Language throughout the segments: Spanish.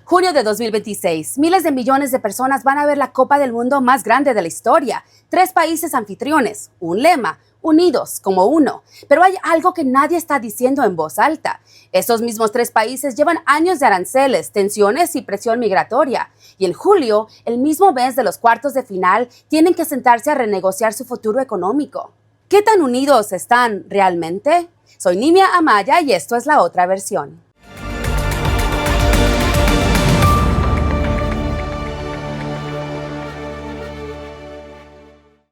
Junio de 2026, miles de millones de personas van a ver la Copa del Mundo más grande de la historia. 3 países anfitriones, un lema, unidos como uno. Pero hay algo que nadie está diciendo en voz alta. Estos mismos 3 países llevan años de aranceles, tensiones y presión migratoria. Y en julio, el mismo mes de los cuartos de final, tienen que sentarse a renegociar su futuro económico. ¿Qué tan unidos están realmente? Soy Nimia Amaya y esto es La Otra Versión.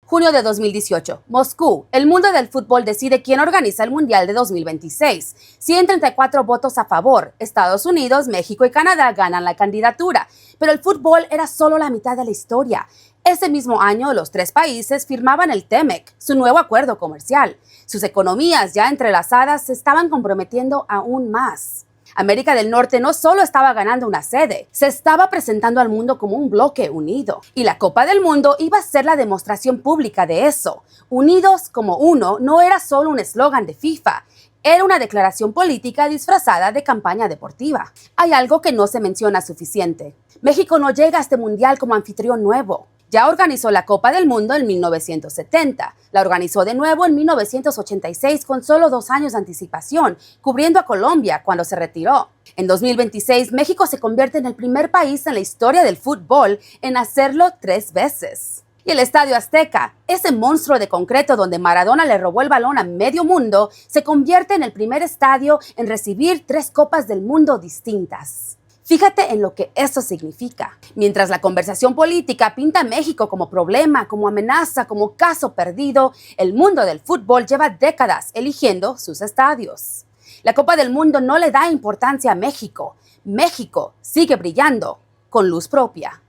Junio de 2018, Moscú. El mundo del fútbol decide quién organiza el Mundial de 2026. 134 votos a favor. Estados Unidos, México y Canadá ganan la candidatura. Pero el fútbol era solo la mitad de la historia. Ese mismo año, los 3 países firmaban el TEMEC, su nuevo acuerdo comercial. Sus economías ya entrelazadas se estaban comprometiendo aún más. América del Norte no solo estaba ganando una sede, se estaba presentando al mundo como un bloque unido. Y la Copa del Mundo iba a ser la demostración pública de eso. Unidos como uno no era solo un eslogan de FIFA, era una declaración política disfrazada de campaña deportiva. Hay algo que no se menciona suficiente. México no llega a este mundial como anfitrión nuevo. Ya organizó la Copa del Mundo en 1970, la organizó de nuevo en 1986 con solo 2 años de anticipación, cubriendo a Colombia cuando se retiró. En 2026, México se convierte en el primer país en la historia del fútbol en hacerlo 3 veces. Y el Estadio Azteca, ese monstruo de concreto donde Maradona le robó el balón a medio mundo, se convierte en el primer estadio en recibir 3 Copas del Mundo distintas. Fíjate en lo que eso significa. Mientras la conversación política pinta a México como problema, como amenaza, como caso perdido, el mundo del fútbol lleva décadas eligiendo sus estadios. La Copa del Mundo no le da importancia a México. México sigue brillando con luz propia.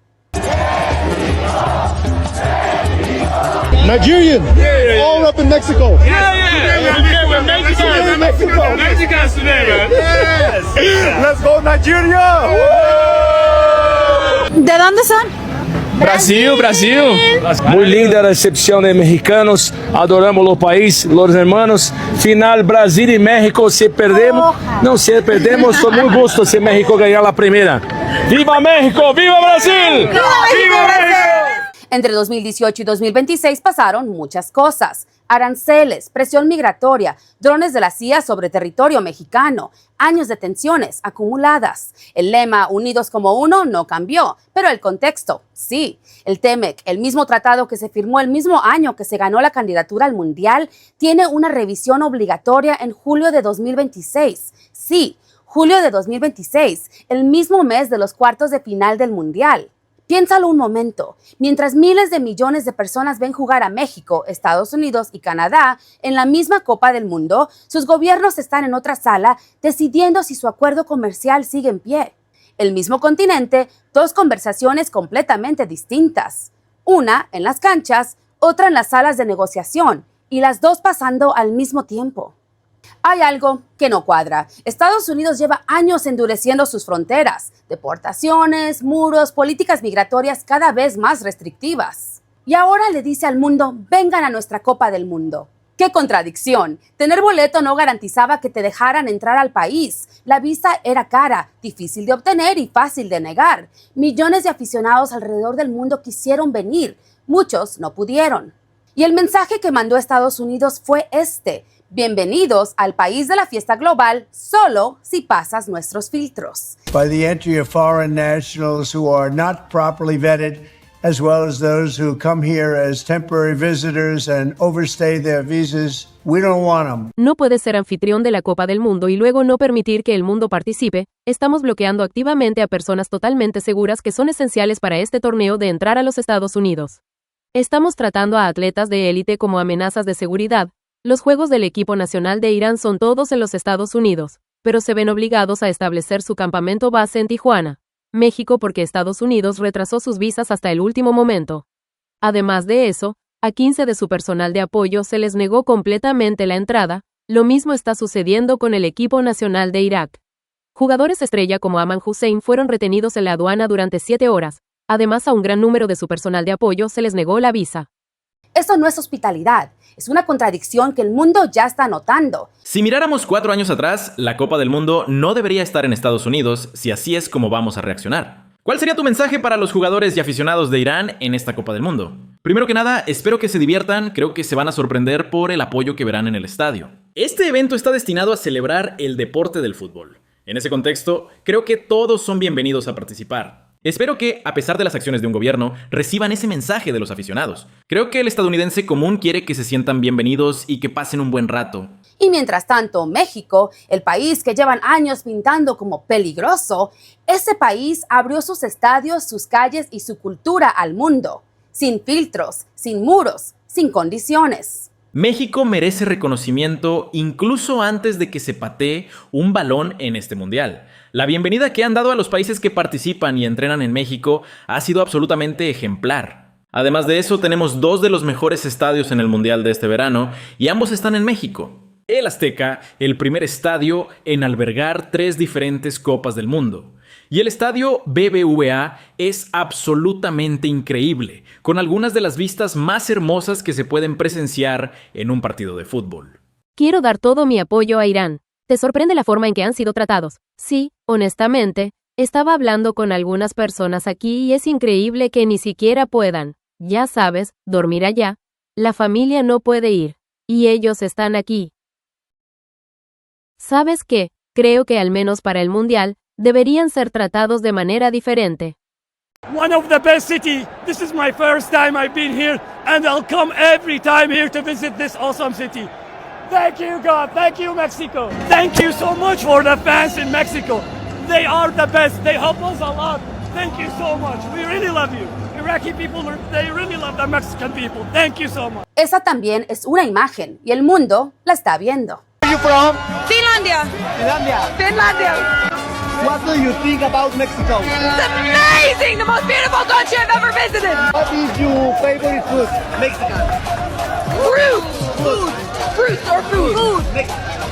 Nigerian, all up in Mexico. Mexico's today, man. Yes. Let's go Nigeria. ¿De dónde son? Brasil. Muy linda la recepción de mexicanos, adoramos los países, los hermanos. Final Brasil y México, si perdemos, fue muy gusto si México ganar la primera. ¡Viva México! ¡Viva Brasil! ¡Viva México! Entre 2018 y 2026 pasaron muchas cosas. Aranceles, presión migratoria, drones de la CIA sobre territorio mexicano, años de tensiones acumuladas. El lema Unidos como uno no cambió, pero el contexto sí. El TEMEC, el mismo tratado que se firmó el mismo año que se ganó la candidatura al Mundial, tiene una revisión obligatoria en julio de 2026. Sí, julio de 2026, el mismo mes de los cuartos de final del Mundial. Piénsalo un momento, mientras miles de millones de personas ven jugar a México, Estados Unidos y Canadá en la misma Copa del Mundo, sus gobiernos están en otra sala decidiendo si su acuerdo comercial sigue en pie. El mismo continente, 2 conversaciones completamente distintas. Una en las canchas, otra en las salas de negociación, y las 2 pasando al mismo tiempo. Hay algo que no cuadra. Estados Unidos lleva años endureciendo sus fronteras, deportaciones, muros, políticas migratorias cada vez más restrictivas. Y ahora le dice al mundo, vengan a nuestra Copa del Mundo. ¡Qué contradicción! Tener boleto no garantizaba que te dejaran entrar al país. La visa era cara, difícil de obtener y fácil de negar. Millones de aficionados alrededor del mundo quisieron venir, muchos no pudieron. Y el mensaje que mandó Estados Unidos fue este: bienvenidos al país de la fiesta global solo si pasas nuestros filtros. By the entry of foreign nationals who are not properly vetted, as well as those who come here as temporary visitors and overstay their visas, we don't want them. No puedes ser anfitrión de la Copa del Mundo y luego no permitir que el mundo participe. Estamos bloqueando activamente a personas totalmente seguras que son esenciales para este torneo de entrar a los Estados Unidos. Estamos tratando a atletas de élite como amenazas de seguridad. Los juegos del equipo nacional de Irán son todos en los Estados Unidos, pero se ven obligados a establecer su campamento base en Tijuana, México, porque Estados Unidos retrasó sus visas hasta el último momento. Además de eso, a 15 de su personal de apoyo se les negó completamente la entrada. Lo mismo está sucediendo con el equipo nacional de Irak. Jugadores estrella como Aman Hussein fueron retenidos en la aduana durante 7 horas. Además, a un gran número de su personal de apoyo se les negó la visa. eso no es hospitalidad. Es una contradicción que el mundo ya está notando. Si miráramos 4 años atrás, la Copa del Mundo no debería estar en Estados Unidos si así es como vamos a reaccionar. ¿Cuál sería tu mensaje para los jugadores y aficionados de Irán en esta Copa del Mundo? Primero que nada, espero que se diviertan, creo que se van a sorprender por el apoyo que verán en el estadio. Este evento está destinado a celebrar el deporte del fútbol. En ese contexto, creo que todos son bienvenidos a participar. Espero que, a pesar de las acciones de un gobierno, reciban ese mensaje de los aficionados. Creo que el estadounidense común quiere que se sientan bienvenidos y que pasen un buen rato. Y mientras tanto, México, el país que llevan años pintando como peligroso, ese país abrió sus estadios, sus calles y su cultura al mundo, sin filtros, sin muros, sin condiciones. México merece reconocimiento incluso antes de que se patee un balón en este mundial. La bienvenida que han dado a los países que participan y entrenan en México ha sido absolutamente ejemplar. Además de eso, tenemos 2 de los mejores estadios en el mundial de este verano y ambos están en México. El Azteca, el primer estadio en albergar 3 diferentes Copas del Mundo. Y el estadio BBVA es absolutamente increíble, con algunas de las vistas más hermosas que se pueden presenciar en un partido de fútbol. Quiero dar todo mi apoyo a Irán. ¿Te sorprende la forma en que han sido tratados? Sí, honestamente, estaba hablando con algunas personas aquí y es increíble que ni siquiera puedan, ya sabes, dormir allá. La familia no puede ir, y ellos están aquí. ¿Sabes qué? Creo que al menos para el Mundial, deberían ser tratados de manera diferente. One of the best city. This is my first time I've been here, and I'll come every time here to visit this awesome city. Thank you, God. Thank you, Mexico. Thank you so much for the fans in Mexico. They are the best. They help us a lot. Thank you so much. We really love you. Iraqi people, they really love the Mexican people. Thank you so much. Esa también es una imagen y el mundo la está viendo. Where are you from? Finlandia. Finlandia. What do you think about Mexico? It's amazing. The most beautiful country I've ever visited. What is your favorite food? Mexican. Fruits or food.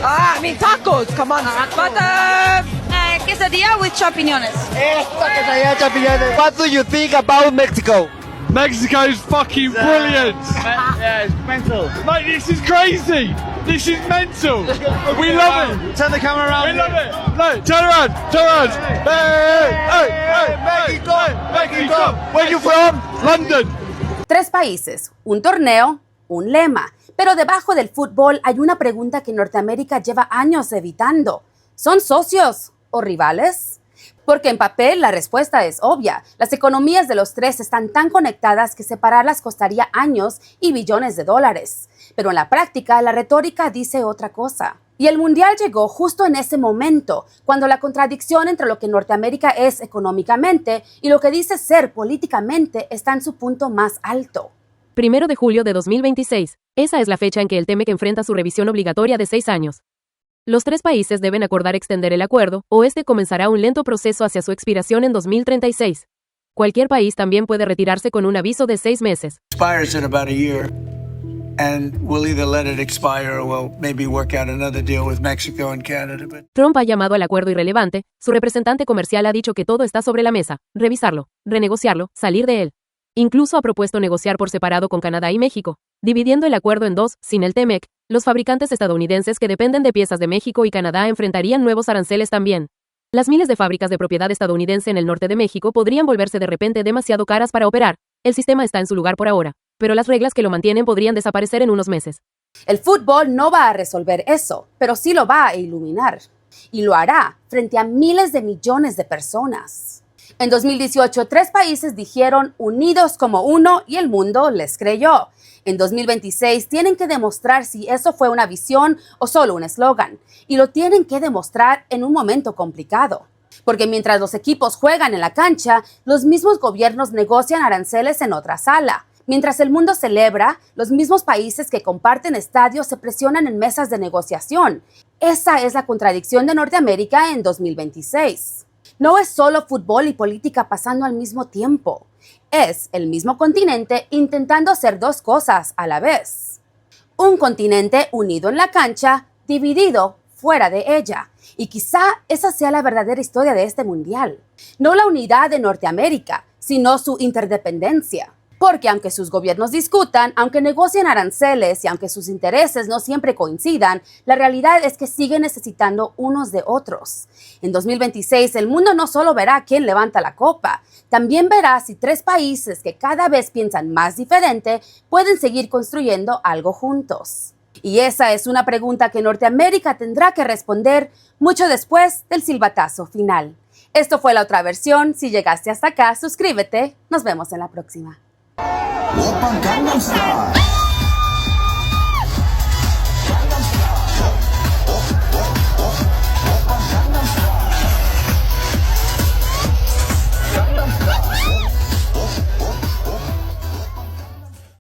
I mean tacos. Come on. But quesadilla with champiñones. What do you think about Mexico? Mexico's fucking brilliant. Yeah, it's mental. Mate, this is crazy. This is mental. We love it. Turn the camera around. We love it. No, turn around. Turn around. Hey, Mexico, Mexico. Where you from? London. 3 países, un torneo, un lema. Pero debajo del fútbol hay una pregunta que Norteamérica lleva años evitando. ¿Son socios o rivales? Porque en papel la respuesta es obvia. Las economías de los 3 están tan conectadas que separarlas costaría años y billones de dólares. Pero en la práctica, la retórica dice otra cosa. Y el Mundial llegó justo en ese momento, cuando la contradicción entre lo que Norteamérica es económicamente y lo que dice ser políticamente está en su punto más alto. 1 de julio de 2026. Esa es la fecha en que el TEMEC enfrenta su revisión obligatoria de 6 años. Los 3 países deben acordar extender el acuerdo, o este comenzará un lento proceso hacia su expiración en 2036. Cualquier país también puede retirarse con un aviso de 6 meses. Expires in about a year, and we'll either let it expire or we'll maybe work out another deal with Mexico and Canada. But Trump ha llamado al acuerdo irrelevante, su representante comercial ha dicho que todo está sobre la mesa, revisarlo, renegociarlo, salir de él. Incluso ha propuesto negociar por separado con Canadá y México, dividiendo el acuerdo en 2, sin el TEMEC. Los fabricantes estadounidenses que dependen de piezas de México y Canadá enfrentarían nuevos aranceles también. Las miles de fábricas de propiedad estadounidense en el norte de México podrían volverse de repente demasiado caras para operar. El sistema está en su lugar por ahora, pero las reglas que lo mantienen podrían desaparecer en unos meses. El fútbol no va a resolver eso, pero sí lo va a iluminar. Y lo hará frente a miles de millones de personas. En 2018, 3 países dijeron unidos como uno y el mundo les creyó. En 2026 tienen que demostrar si eso fue una visión o solo un eslogan. Y lo tienen que demostrar en un momento complicado. Porque mientras los equipos juegan en la cancha, los mismos gobiernos negocian aranceles en otra sala. Mientras el mundo celebra, los mismos países que comparten estadios se presionan en mesas de negociación. Esa es la contradicción de Norteamérica en 2026. No es solo fútbol y política pasando al mismo tiempo. Es el mismo continente intentando hacer 2 cosas a la vez. Un continente unido en la cancha, dividido fuera de ella. Y quizá esa sea la verdadera historia de este mundial. No la unidad de Norteamérica, sino su interdependencia. Porque aunque sus gobiernos discutan, aunque negocien aranceles y aunque sus intereses no siempre coincidan, la realidad es que siguen necesitando unos de otros. En 2026, el mundo no solo verá quién levanta la copa, también verá si tres países que cada vez piensan más diferente pueden seguir construyendo algo juntos. Y esa es una pregunta que Norteamérica tendrá que responder mucho después del silbatazo final. Esto fue La Otra Versión. Si llegaste hasta acá, suscríbete. Nos vemos en la próxima. Oppa Gangnam Style.